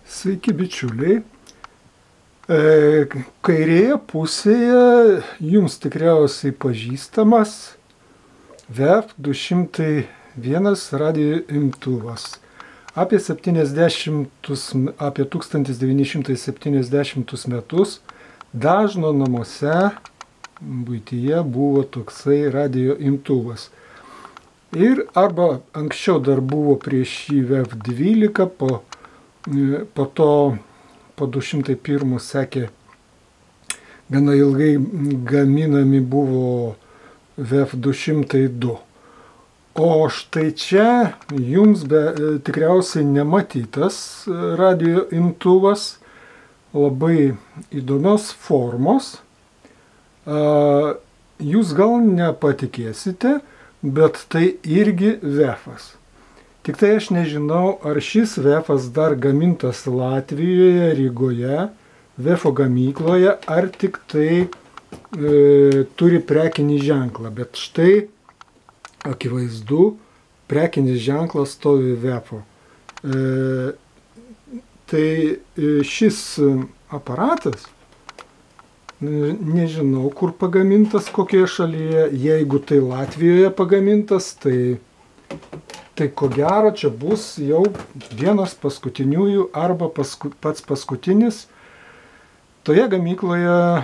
Sveiki bičiuliai. Kairėje pusėje jums tikriausiai pažįstamas VEF 201 radijo imtuvas. Apie 1970 metus dažno namuose buityje buvo toksai radijo imtuvas. Ir arba anksčiau dar buvo prieš jį VEF 12, po to po 201 sekė gana ilgai gaminami buvo VEF 202. O štai čia jums tikriausiai nematytas radijo imtuvas, labai įdomios formos. Jūs gal nepatikėsite, bet tai irgi VEFas. Tik tai aš nežinau, ar šis VEFas dar gamintas Latvijoje, Rygoje, VEFo gamykloje, ar tik tai turi prekinį ženklą. Bet štai akivaizdu, prekinis ženklas stovi VEFo. Tai šis aparatas, nežinau, kur pagamintas, kokioje šalyje. Jeigu tai Latvijoje pagamintas, tai ko gero čia bus jau vienas paskutiniųjų arba pats paskutinis toje gamykloje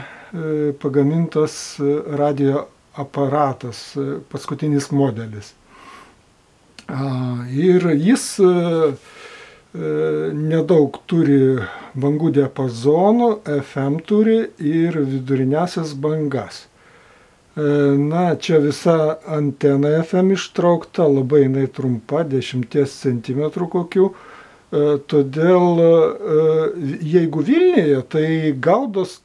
pagamintas radio aparatas, paskutinis modelis. Ir jis nedaug turi bangų diapazonų, FM turi ir viduriniąsias bangas. Na, čia visa antena FM ištraukta, labai jinai trumpa, 10 cm kokių. Todėl, jeigu Vilniuje, tai gaudos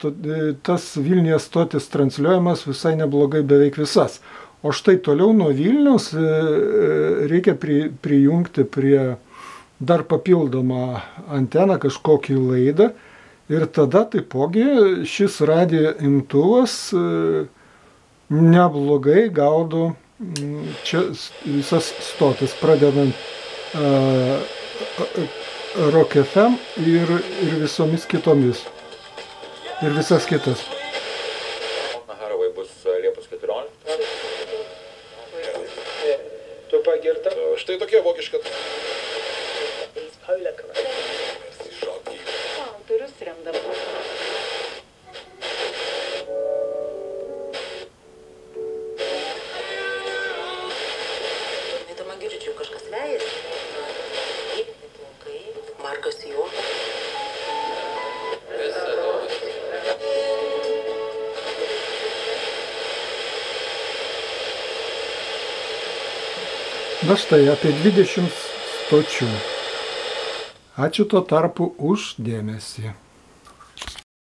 tas Vilniuje stotis transliuojamas visai neblogai beveik visas. O štai toliau nuo Vilniaus reikia prijungti prie dar papildomą anteną, kažkokį laidą. Ir tada taipogi šis radijo imtuvas neblogai gaudo čia visas stotis, pradedant Rock FM ir visomis kitomis. Ir visas kitas. Naharovai bus Liepos 14. Tu pagirta? Štai tokia vokiška. Autorius remdamas. Girdžiu, kažkas vejasi. Gyveni plaukai, margas juokas. Na štai, apie 20 stočių. Ačiū tuo tarpu už dėmesį.